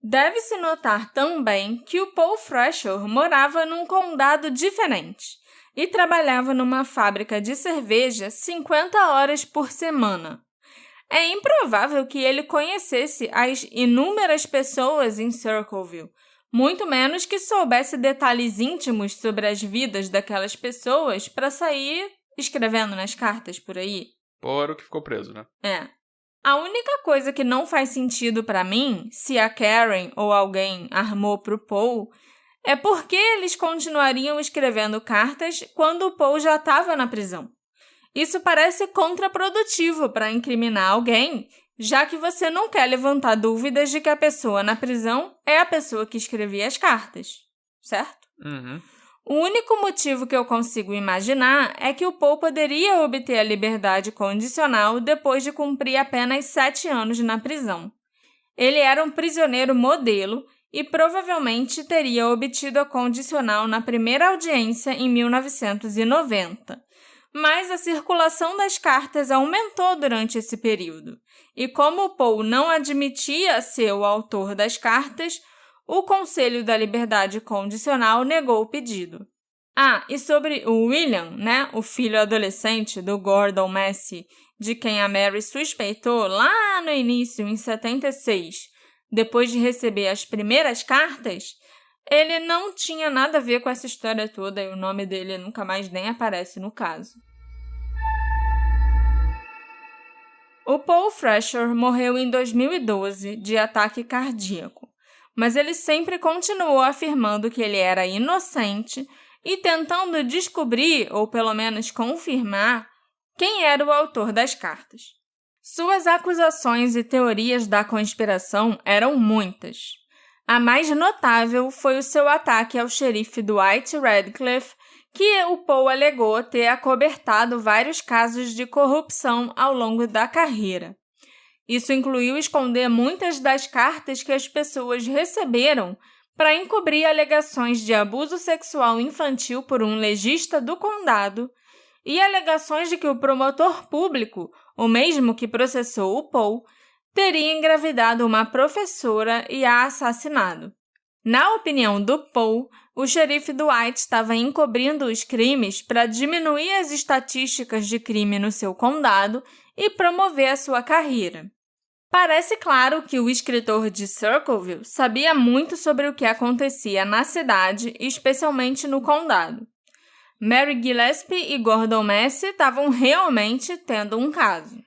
Deve-se notar também que o Paul Freshour morava num condado diferente e trabalhava numa fábrica de cerveja 50 horas por semana. É improvável que ele conhecesse as inúmeras pessoas em Circleville, muito menos que soubesse detalhes íntimos sobre as vidas daquelas pessoas para sair escrevendo nas cartas por aí. Pô, era o que ficou preso, né? A única coisa que não faz sentido para mim, se a Karen ou alguém armou pro Paul, é porque eles continuariam escrevendo cartas quando o Paul já estava na prisão. Isso parece contraprodutivo para incriminar alguém, já que você não quer levantar dúvidas de que a pessoa na prisão é a pessoa que escrevia as cartas, certo? Uhum. O único motivo que eu consigo imaginar é que o Paul poderia obter a liberdade condicional depois de cumprir apenas 7 anos na prisão. Ele era um prisioneiro modelo e provavelmente teria obtido a condicional na primeira audiência em 1990. Mas a circulação das cartas aumentou durante esse período, e como o Paul não admitia ser o autor das cartas, o Conselho da Liberdade Condicional negou o pedido. E sobre o William, o filho adolescente do Gordon Massey, de quem a Mary suspeitou lá no início, em 76, depois de receber as primeiras cartas, ele não tinha nada a ver com essa história toda e o nome dele nunca mais nem aparece no caso. O Paul Freshour morreu em 2012 de ataque cardíaco, mas ele sempre continuou afirmando que ele era inocente e tentando descobrir, ou pelo menos confirmar, quem era o autor das cartas. Suas acusações e teorias da conspiração eram muitas. A mais notável foi o seu ataque ao xerife Dwight Radcliffe, que o Paul alegou ter acobertado vários casos de corrupção ao longo da carreira. Isso incluiu esconder muitas das cartas que as pessoas receberam para encobrir alegações de abuso sexual infantil por um legista do condado e alegações de que o promotor público, o mesmo que processou o Paul, teria engravidado uma professora e a assassinado. Na opinião do Paul, o xerife Dwight estava encobrindo os crimes para diminuir as estatísticas de crime no seu condado e promover a sua carreira. Parece claro que o escritor de Circleville sabia muito sobre o que acontecia na cidade, especialmente no condado. Mary Gillespie e Gordon Massey estavam realmente tendo um caso.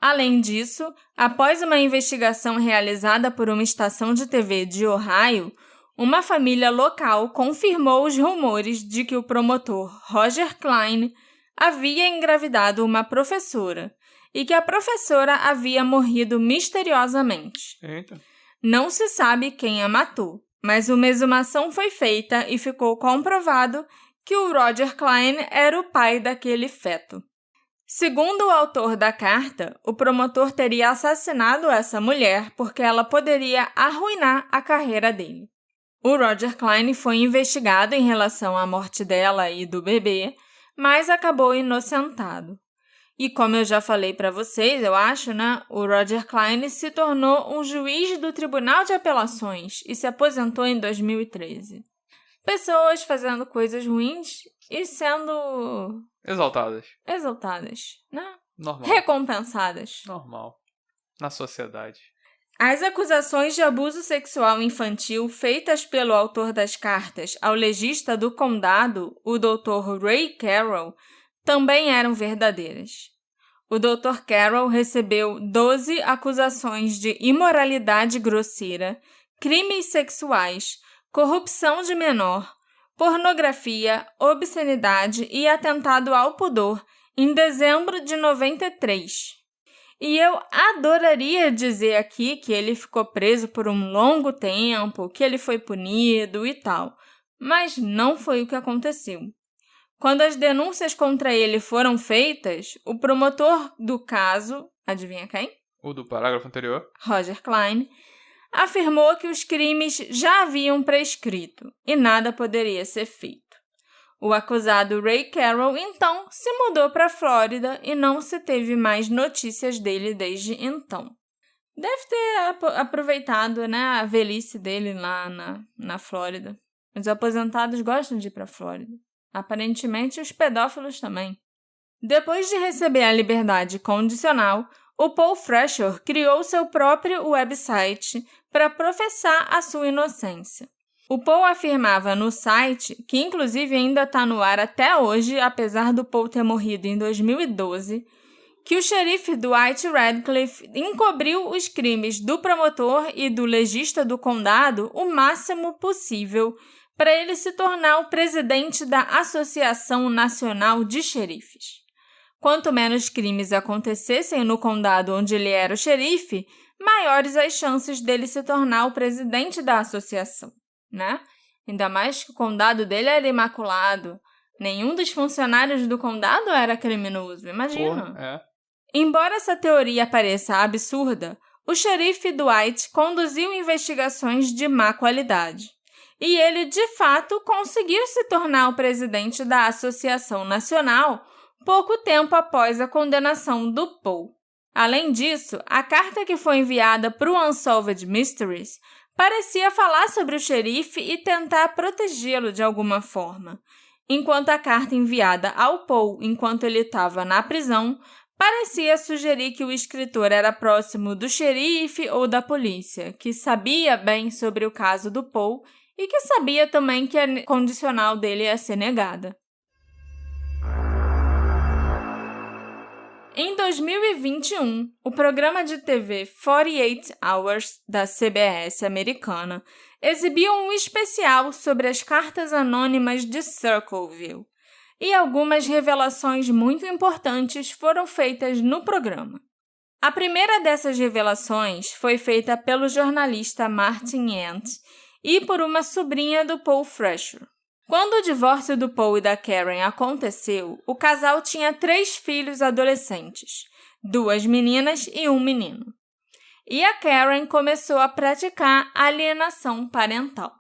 Além disso, após uma investigação realizada por uma estação de TV de Ohio, uma família local confirmou os rumores de que o promotor Roger Klein havia engravidado uma professora e que a professora havia morrido misteriosamente. Eita. Não se sabe quem a matou, mas uma exumação foi feita e ficou comprovado que o Roger Klein era o pai daquele feto. Segundo o autor da carta, o promotor teria assassinado essa mulher porque ela poderia arruinar a carreira dele. O Roger Klein foi investigado em relação à morte dela e do bebê, mas acabou inocentado. E como eu já falei para vocês, eu acho, o Roger Klein se tornou um juiz do Tribunal de Apelações e se aposentou em 2013. Pessoas fazendo coisas ruins e sendo... Exaltadas, né? Normal. Recompensadas. Normal. Na sociedade. As acusações de abuso sexual infantil feitas pelo autor das cartas ao legista do condado, o Dr. Ray Carroll, também eram verdadeiras. O Dr. Carroll recebeu 12 acusações de imoralidade grosseira, crimes sexuais, corrupção de menor, pornografia, obscenidade e atentado ao pudor em dezembro de 93. E eu adoraria dizer aqui que ele ficou preso por um longo tempo, que ele foi punido e tal, mas não foi o que aconteceu. Quando as denúncias contra ele foram feitas, o promotor do caso, adivinha quem? O do parágrafo anterior. Roger Klein, afirmou que os crimes já haviam prescrito e nada poderia ser feito. O acusado Ray Carroll, então, se mudou para a Flórida e não se teve mais notícias dele desde então. Deve ter aproveitado, a velhice dele lá na Flórida. Os aposentados gostam de ir para a Flórida. Aparentemente, os pedófilos também. Depois de receber a liberdade condicional, o Paul Fresher criou seu próprio website para professar a sua inocência. O Paul afirmava no site, que inclusive ainda está no ar até hoje, apesar do Paul ter morrido em 2012, que o xerife Dwight Radcliffe encobriu os crimes do promotor e do legista do condado o máximo possível para ele se tornar o presidente da Associação Nacional de Xerifes. Quanto menos crimes acontecessem no condado onde ele era o xerife, maiores as chances dele se tornar o presidente da associação. Ainda mais que o condado dele era imaculado. Nenhum dos funcionários do condado era criminoso, imagina. É. Embora essa teoria pareça absurda, o xerife Dwight conduziu investigações de má qualidade. E ele, de fato, conseguiu se tornar o presidente da Associação Nacional pouco tempo após a condenação do Paul. Além disso, a carta que foi enviada para o Unsolved Mysteries parecia falar sobre o xerife e tentar protegê-lo de alguma forma, enquanto a carta enviada ao Paul enquanto ele estava na prisão parecia sugerir que o escritor era próximo do xerife ou da polícia, que sabia bem sobre o caso do Paul e que sabia também que a condicional dele ia ser negada. Em 2021, o programa de TV 48 Hours da CBS americana exibiu um especial sobre as cartas anônimas de Circleville, e algumas revelações muito importantes foram feitas no programa. A primeira dessas revelações foi feita pelo jornalista Martin Yent e por uma sobrinha do Paul Fresher. Quando o divórcio do Paul e da Karen aconteceu, o casal tinha 3 filhos adolescentes, 2 meninas e 1 menino. E a Karen começou a praticar alienação parental.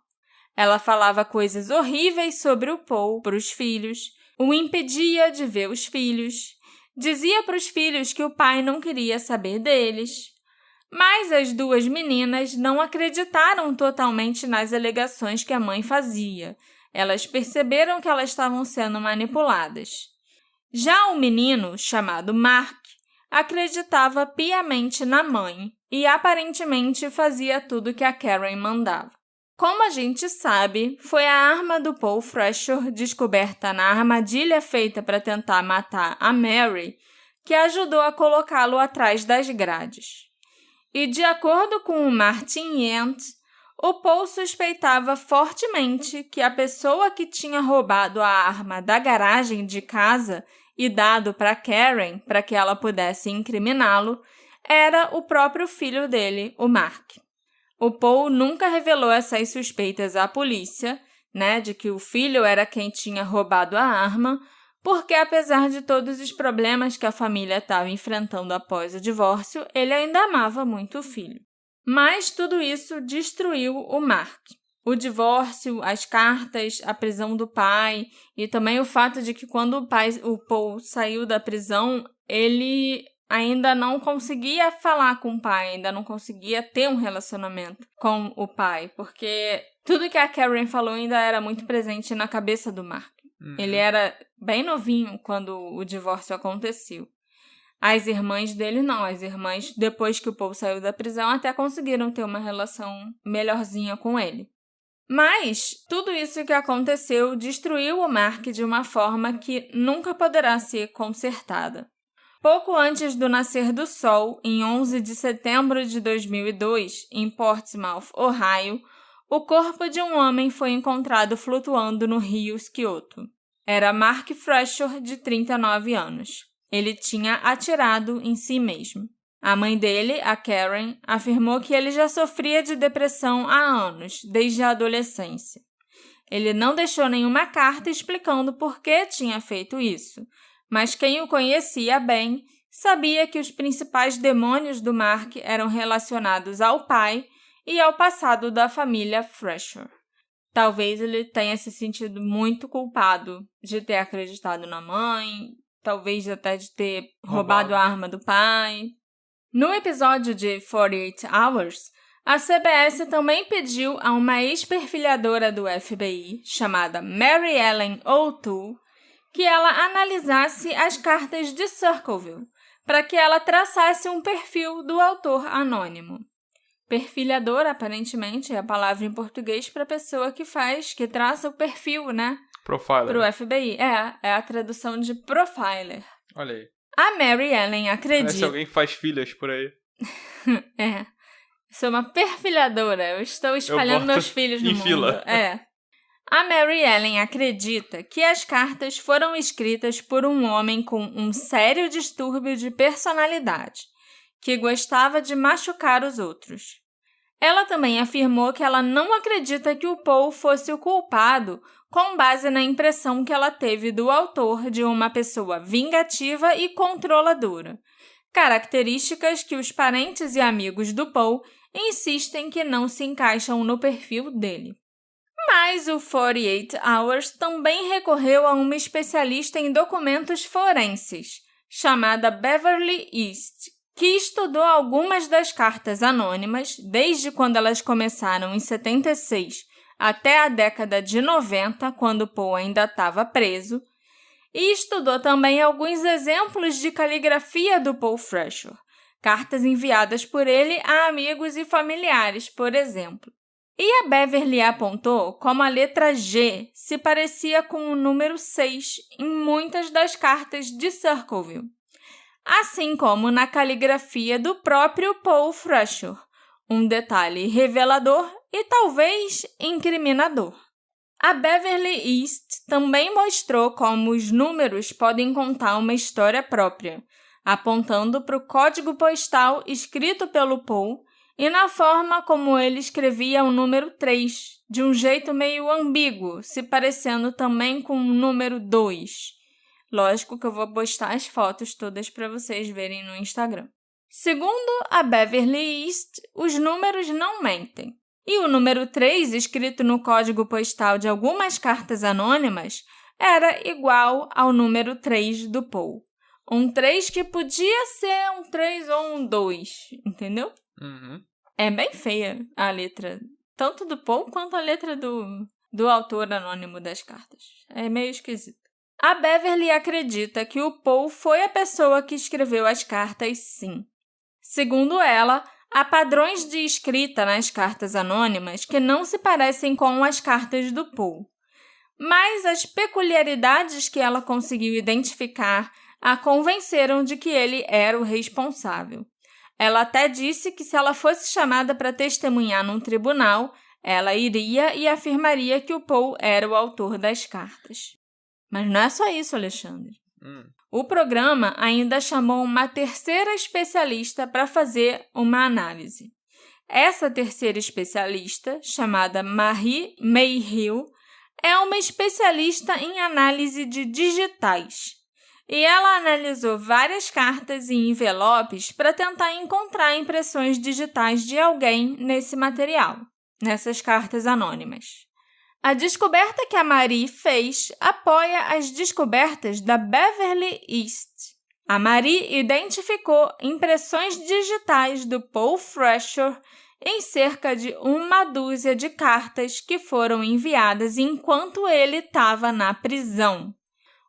Ela falava coisas horríveis sobre o Paul para os filhos, o impedia de ver os filhos, dizia para os filhos que o pai não queria saber deles. Mas as 2 meninas não acreditaram totalmente nas alegações que a mãe fazia. Elas perceberam que elas estavam sendo manipuladas. Já o menino, chamado Mark, acreditava piamente na mãe e aparentemente fazia tudo que a Karen mandava. Como a gente sabe, foi a arma do Paul Fresher, descoberta na armadilha feita para tentar matar a Mary, que ajudou a colocá-lo atrás das grades. E de acordo com o Martin Yent, o Paul suspeitava fortemente que a pessoa que tinha roubado a arma da garagem de casa e dado para Karen para que ela pudesse incriminá-lo era o próprio filho dele, o Mark. O Paul nunca revelou essas suspeitas à polícia, de que o filho era quem tinha roubado a arma, porque apesar de todos os problemas que a família estava enfrentando após o divórcio, ele ainda amava muito o filho. Mas tudo isso destruiu o Mark. O divórcio, as cartas, a prisão do pai e também o fato de que quando o Paul saiu da prisão, ele ainda não conseguia falar com o pai, ainda não conseguia ter um relacionamento com o pai, porque tudo que a Karen falou ainda era muito presente na cabeça do Mark. Ele era bem novinho quando o divórcio aconteceu. As irmãs dele não, as irmãs, depois que o Paul saiu da prisão, até conseguiram ter uma relação melhorzinha com ele. Mas tudo isso que aconteceu destruiu o Mark de uma forma que nunca poderá ser consertada. Pouco antes do nascer do sol, em 11 de setembro de 2002, em Portsmouth, Ohio, o corpo de um homem foi encontrado flutuando no rio Scioto. Era Mark Fresher, de 39 anos. Ele tinha atirado em si mesmo. A mãe dele, a Karen, afirmou que ele já sofria de depressão há anos, desde a adolescência. Ele não deixou nenhuma carta explicando por que tinha feito isso, mas quem o conhecia bem sabia que os principais demônios do Mark eram relacionados ao pai e ao passado da família Fresher. Talvez ele tenha se sentido muito culpado de ter acreditado na mãe, talvez até de ter roubado a arma do pai. No episódio de 48 Hours, a CBS também pediu a uma ex-perfilhadora do FBI, chamada Mary Ellen O'Toole, que ela analisasse as cartas de Circleville, para que ela traçasse um perfil do autor anônimo. Perfilhador, aparentemente, é a palavra em português para a pessoa que traça o perfil, Profiler. Para o FBI. É a tradução de profiler. Olha aí. A Mary Ellen acredita... Parece alguém que faz filhas por aí. Sou uma perfilhadora. Eu estou espalhando meus filhos no mundo. Fila. A Mary Ellen acredita que as cartas foram escritas por um homem com um sério distúrbio de personalidade, que gostava de machucar os outros. Ela também afirmou que ela não acredita que o Paul fosse o culpado com base na impressão que ela teve do autor de uma pessoa vingativa e controladora, características que os parentes e amigos do Paul insistem que não se encaixam no perfil dele. Mas o 48 Hours também recorreu a uma especialista em documentos forenses, chamada Beverly East, que estudou algumas das cartas anônimas, desde quando elas começaram em 76 até a década de 90, quando Paul ainda estava preso, e estudou também alguns exemplos de caligrafia do Paul Fresher, cartas enviadas por ele a amigos e familiares, por exemplo. E a Beverly apontou como a letra G se parecia com o número 6 em muitas das cartas de Circleville, assim como na caligrafia do próprio Paul Fresher, um detalhe revelador e talvez incriminador. A Beverly East também mostrou como os números podem contar uma história própria, apontando para o código postal escrito pelo Paul e na forma como ele escrevia o número 3, de um jeito meio ambíguo, se parecendo também com o número 2. Lógico que eu vou postar as fotos todas para vocês verem no Instagram. Segundo a Beverly East, os números não mentem. E o número 3, escrito no código postal de algumas cartas anônimas, era igual ao número 3 do Paul. Um 3 que podia ser um 3 ou um 2, entendeu? Uhum. É bem feia a letra, tanto do Paul quanto a letra do autor anônimo das cartas. É meio esquisito. A Beverly acredita que o Paul foi a pessoa que escreveu as cartas, sim. Segundo ela, há padrões de escrita nas cartas anônimas que não se parecem com as cartas do Paul. Mas as peculiaridades que ela conseguiu identificar a convenceram de que ele era o responsável. Ela até disse que se ela fosse chamada para testemunhar num tribunal, ela iria e afirmaria que o Paul era o autor das cartas. Mas não é só isso, Alexandre. O programa ainda chamou uma terceira especialista para fazer uma análise. Essa terceira especialista, chamada Marie Mayhill, é uma especialista em análise de digitais. E ela analisou várias cartas e envelopes para tentar encontrar impressões digitais de alguém nesse material, nessas cartas anônimas. A descoberta que a Marie fez apoia as descobertas da Beverly East. A Marie identificou impressões digitais do Paul Fresher em cerca de 1/2 de cartas que foram enviadas enquanto ele estava na prisão.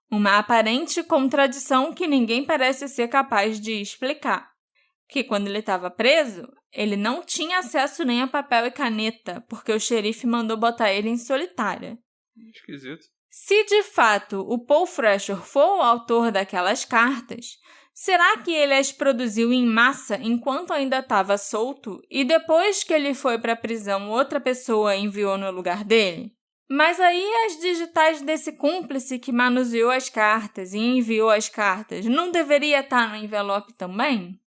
Uma aparente contradição que ninguém parece ser capaz de explicar. Que quando ele estava preso, ele não tinha acesso nem a papel e caneta, porque o xerife mandou botar ele em solitária. Esquisito. Se de fato o Paul Fresher for o autor daquelas cartas, será que ele as produziu em massa enquanto ainda estava solto e depois que ele foi para a prisão outra pessoa enviou no lugar dele? Mas aí as digitais desse cúmplice que manuseou as cartas e enviou as cartas não deveria estar no envelope também?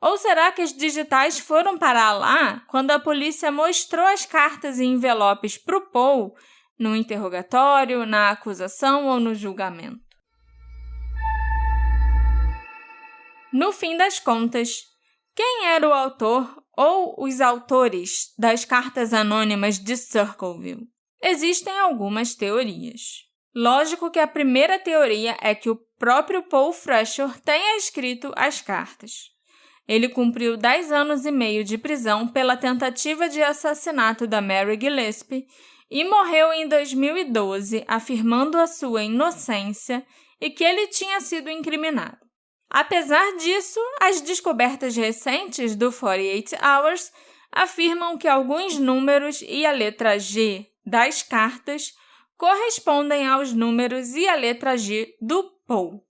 Ou será que as digitais foram parar lá quando a polícia mostrou as cartas e envelopes para o Paul no interrogatório, na acusação ou no julgamento? No fim das contas, quem era o autor ou os autores das cartas anônimas de Circleville? Existem algumas teorias. Lógico que a primeira teoria é que o próprio Paul Fresher tenha escrito as cartas. Ele cumpriu 10 anos e meio de prisão pela tentativa de assassinato da Mary Gillespie e morreu em 2012, afirmando a sua inocência e que ele tinha sido incriminado. Apesar disso, as descobertas recentes do 48 Hours afirmam que alguns números e a letra G das cartas correspondem aos números e a letra G do Paul.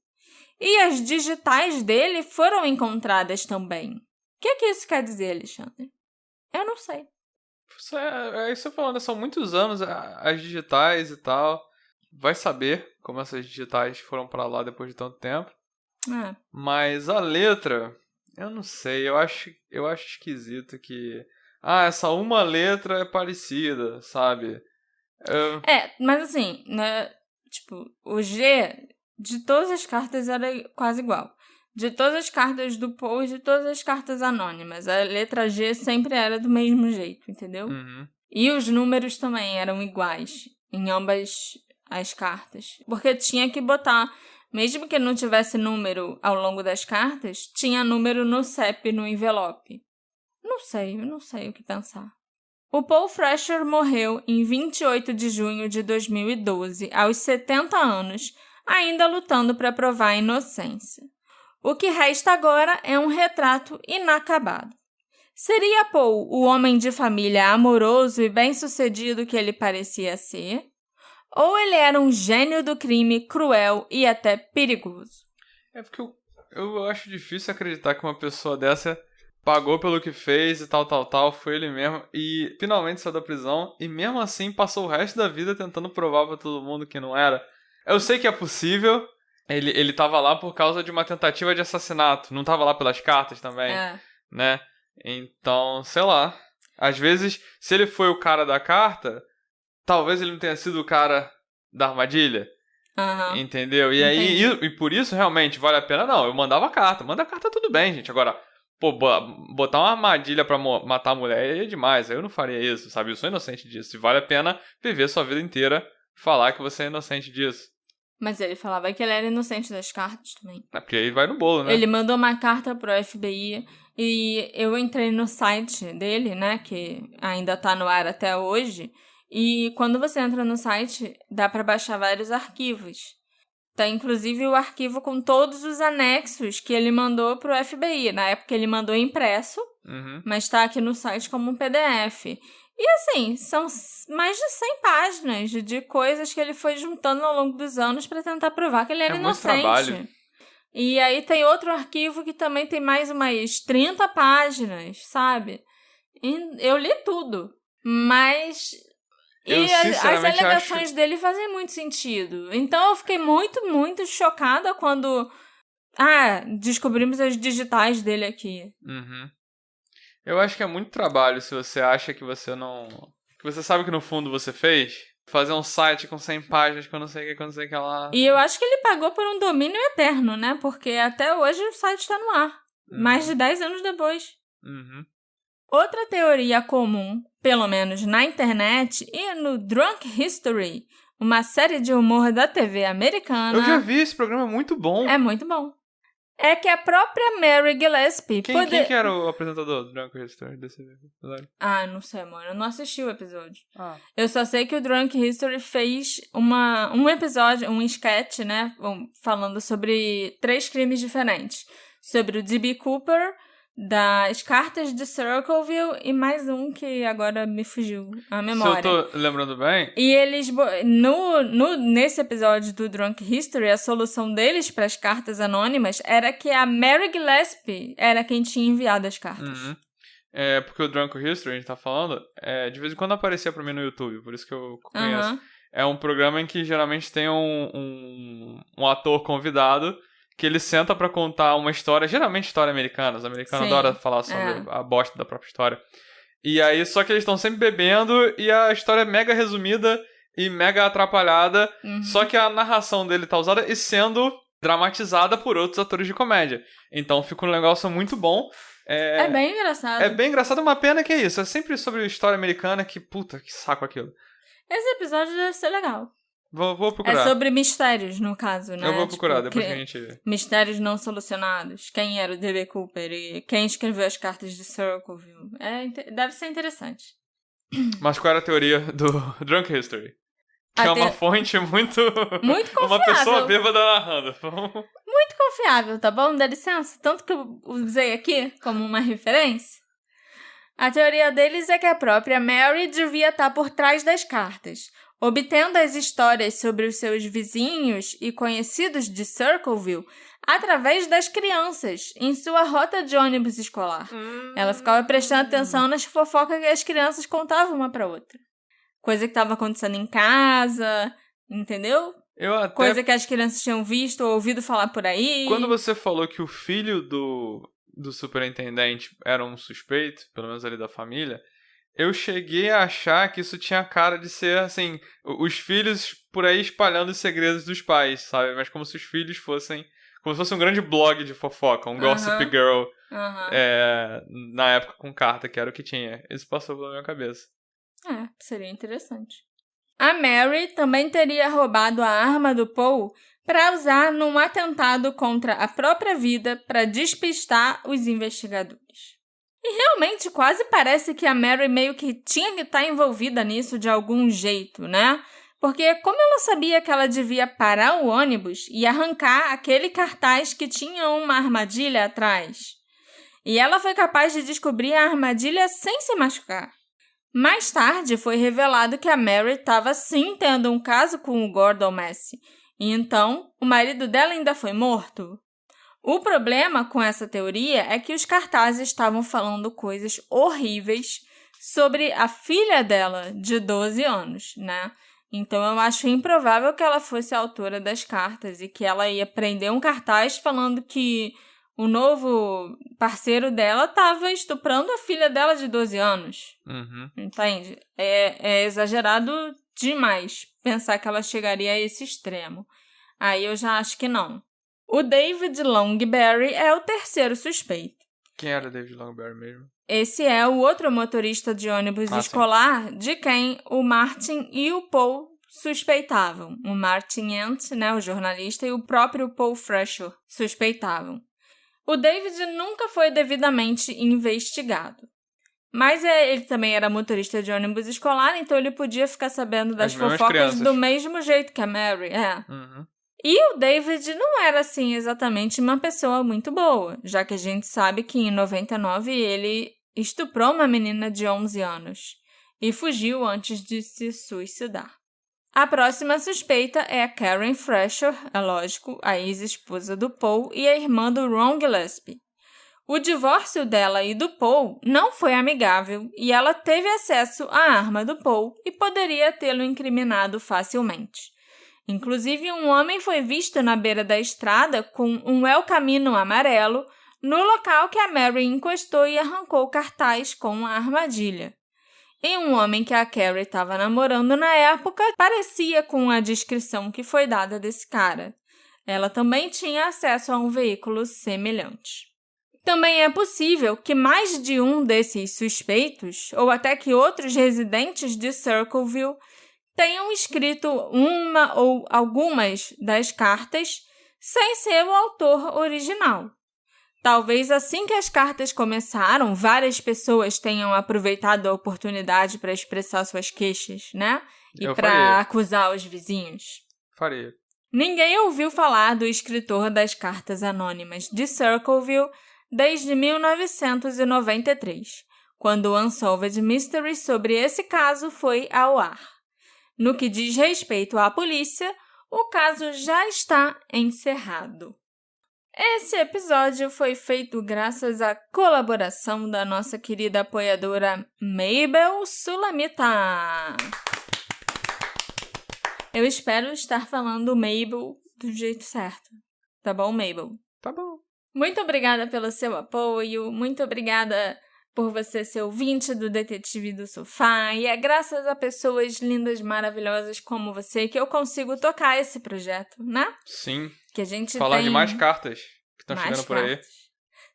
E as digitais dele foram encontradas também. O que isso quer dizer, Alexandre? Eu não sei. É isso falando, são muitos anos as digitais e tal. Vai saber como essas digitais foram pra lá depois de tanto tempo. Mas a letra, eu não sei, eu acho esquisito que... essa uma letra é parecida, sabe? Mas assim, né, tipo, o G de todas as cartas era quase igual. De todas as cartas do Paul e de todas as cartas anônimas, a letra G sempre era do mesmo jeito, entendeu? Uhum. E os números também eram iguais em ambas as cartas. Porque tinha que botar, mesmo que não tivesse número ao longo das cartas, tinha número no CEP, no envelope. Eu não sei o que pensar. O Paul Fresher morreu em 28 de junho de 2012, aos 70 anos, ainda lutando para provar a inocência. O que resta agora é um retrato inacabado. Seria Paul o homem de família amoroso e bem-sucedido que ele parecia ser? Ou ele era um gênio do crime, cruel e até perigoso? É porque eu acho difícil acreditar que uma pessoa dessa pagou pelo que fez e tal, foi ele mesmo e finalmente saiu da prisão e mesmo assim passou o resto da vida tentando provar pra todo mundo que não era. Eu sei que é possível, ele tava lá por causa de uma tentativa de assassinato, não tava lá pelas cartas também, né? Então, sei lá. Às vezes, se ele foi o cara da carta, talvez ele não tenha sido o cara da armadilha. Entendeu? E aí, e por isso, realmente, vale a pena? Não, eu mandava a carta. Manda a carta, tudo bem, gente. Agora, pô, botar uma armadilha pra matar a mulher é demais. Eu não faria isso, sabe? Eu sou inocente disso. E vale a pena viver sua vida inteira e falar que você é inocente disso. Mas ele falava que ele era inocente das cartas também. É porque aí vai no bolo, né? Ele mandou uma carta pro FBI e eu entrei no site dele, né? Que ainda tá no ar até hoje. E quando você entra no site, dá pra baixar vários arquivos. Tá inclusive o arquivo com todos os anexos que ele mandou pro FBI. Na época ele mandou impresso, mas tá aqui no site como um PDF. E assim, são mais de 100 páginas de coisas que ele foi juntando ao longo dos anos pra tentar provar que ele era inocente. Trabalho. E aí tem outro arquivo que também tem mais umas 30 páginas, sabe? E eu li tudo, mas... as alegações dele fazem muito sentido. Então eu fiquei muito, muito chocada quando descobrimos as digitais dele aqui. Eu acho que é muito trabalho se você acha que você não... que você sabe que no fundo você fez. Fazer um site com 100 páginas que eu não sei o que lá. E eu acho que ele pagou por um domínio eterno, né? Porque até hoje o site tá no ar. Mais de 10 anos depois. Outra teoria comum, pelo menos na internet e no Drunk History, uma série de humor da TV americana... Eu já vi, esse programa, é muito bom. É muito bom. É que a própria Mary Gillespie... Quem que era o apresentador do Drunk History desse episódio? Não sei, mano. Eu não assisti o episódio. Eu só sei que o Drunk History fez um episódio, um sketch, né? Falando sobre 3 crimes diferentes. Sobre o D.B. Cooper... das cartas de Circleville e mais um que agora me fugiu a memória. Se eu tô lembrando bem... E eles, nesse episódio do Drunk History, a solução deles para as cartas anônimas era que a Mary Gillespie era quem tinha enviado as cartas. É porque o Drunk History, a gente tá falando, de vez em quando aparecia pra mim no YouTube, por isso que eu conheço. É um programa em que geralmente tem um ator convidado que ele senta pra contar uma história, geralmente história americana. Os americanos adoram falar sobre a bosta da própria história. E aí, só que eles estão sempre bebendo e a história é mega resumida e mega atrapalhada. Só que a narração dele tá usada e sendo dramatizada por outros atores de comédia. Então fica um negócio muito bom. É bem engraçado. É bem engraçado, uma pena que é isso. É sempre sobre história americana que, puta, que saco aquilo. Esse episódio deve ser legal. Vou procurar. É sobre mistérios, no caso, né? Eu vou procurar, depois que a gente... Mistérios não solucionados. Quem era o D.B. Cooper e quem escreveu as cartas de Circleville. Deve ser interessante. Mas qual era a teoria do Drunk History? Que é uma fonte muito... muito confiável. Uma pessoa bêbada narrando. Muito confiável, tá bom? Dá licença. Tanto que eu usei aqui como uma referência. A teoria deles é que a própria Mary devia estar por trás das cartas, obtendo as histórias sobre os seus vizinhos e conhecidos de Circleville através das crianças, em sua rota de ônibus escolar. Ela ficava prestando atenção nas fofocas que as crianças contavam uma pra outra. Coisa que estava acontecendo em casa, entendeu? Coisa que as crianças tinham visto ou ouvido falar por aí. Quando você falou que o filho do superintendente era um suspeito, pelo menos ali da família... Eu cheguei a achar que isso tinha cara de ser, assim, os filhos por aí espalhando os segredos dos pais, sabe? Mas como se os filhos fossem... Como se fosse um grande blog de fofoca, um Gossip Girl, na época com carta, que era o que tinha. Isso passou pela minha cabeça. Seria interessante. A Mary também teria roubado a arma do Paul para usar num atentado contra a própria vida para despistar os investigadores. E realmente quase parece que a Mary meio que tinha que estar envolvida nisso de algum jeito, né? Porque como ela sabia que ela devia parar o ônibus e arrancar aquele cartaz que tinha uma armadilha atrás? E ela foi capaz de descobrir a armadilha sem se machucar. Mais tarde foi revelado que a Mary estava sim tendo um caso com o Gordon Massey. E então, o marido dela ainda foi morto? O problema com essa teoria é que os cartazes estavam falando coisas horríveis sobre a filha dela, de 12 anos, né? Então eu acho improvável que ela fosse a autora das cartas e que ela ia prender um cartaz falando que o novo parceiro dela estava estuprando a filha dela de 12 anos. Entende? É exagerado demais pensar que ela chegaria a esse extremo. Aí eu já acho que não. O David Longberry é o terceiro suspeito. Quem era o David Longberry mesmo? Esse é o outro motorista de ônibus escolar sim. De quem o Martin e o Paul suspeitavam. O Martin Ent, né, o jornalista, e o próprio Paul Fresher suspeitavam. O David nunca foi devidamente investigado. Mas ele também era motorista de ônibus escolar, então ele podia ficar sabendo das fofocas do mesmo jeito que a Mary. E o David não era, assim, exatamente uma pessoa muito boa, já que a gente sabe que em 99 ele estuprou uma menina de 11 anos e fugiu antes de se suicidar. A próxima suspeita é a Karen Fresher, é lógico, a ex-esposa do Paul e a irmã do Ron Gillespie. O divórcio dela e do Paul não foi amigável e ela teve acesso à arma do Paul e poderia tê-lo incriminado facilmente. Inclusive, um homem foi visto na beira da estrada com um El Camino amarelo no local que a Mary encostou e arrancou cartaz com a armadilha. E um homem que a Carrie estava namorando na época parecia com a descrição que foi dada desse cara. Ela também tinha acesso a um veículo semelhante. Também é possível que mais de um desses suspeitos, ou até que outros residentes de Circleville, tenham escrito uma ou algumas das cartas sem ser o autor original. Talvez assim que as cartas começaram, várias pessoas tenham aproveitado a oportunidade para expressar suas queixas, né? E para acusar os vizinhos. Faria. Ninguém ouviu falar do escritor das cartas anônimas de Circleville desde 1993, quando o Unsolved Mystery sobre esse caso foi ao ar. No que diz respeito à polícia, o caso já está encerrado. Esse episódio foi feito graças à colaboração da nossa querida apoiadora Mabel Sulamita. Eu espero estar falando Mabel do jeito certo. Tá bom, Mabel? Tá bom. Muito obrigada pelo seu apoio, muito obrigada por você ser ouvinte do Detetive do Sofá, e é graças a pessoas lindas, maravilhosas como você que eu consigo tocar esse projeto, né? Sim. Que a gente falar tem de mais cartas que estão chegando por aí.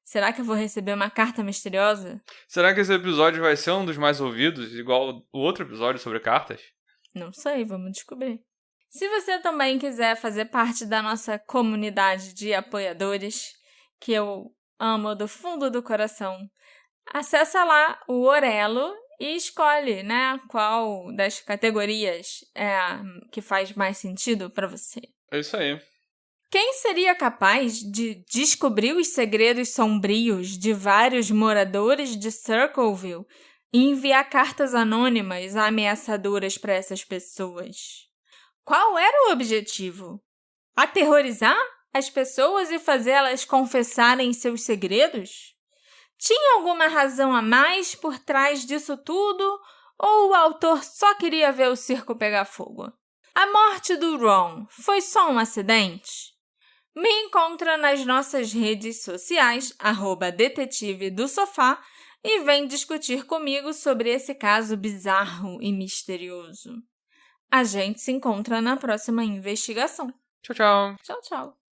Será que eu vou receber uma carta misteriosa? Será que esse episódio vai ser um dos mais ouvidos, igual o outro episódio sobre cartas? Não sei, vamos descobrir. Se você também quiser fazer parte da nossa comunidade de apoiadores, que eu amo do fundo do coração, acessa lá o Orelo e escolhe, né, qual das categorias é a que faz mais sentido para você. É isso aí. Quem seria capaz de descobrir os segredos sombrios de vários moradores de Circleville e enviar cartas anônimas ameaçadoras para essas pessoas? Qual era o objetivo? Aterrorizar as pessoas e fazê-las confessarem seus segredos? Tinha alguma razão a mais por trás disso tudo, ou o autor só queria ver o circo pegar fogo? A morte do Ron foi só um acidente? Me encontra nas nossas redes sociais, @detetive do sofá, e vem discutir comigo sobre esse caso bizarro e misterioso. A gente se encontra na próxima investigação. Tchau, tchau. Tchau, tchau.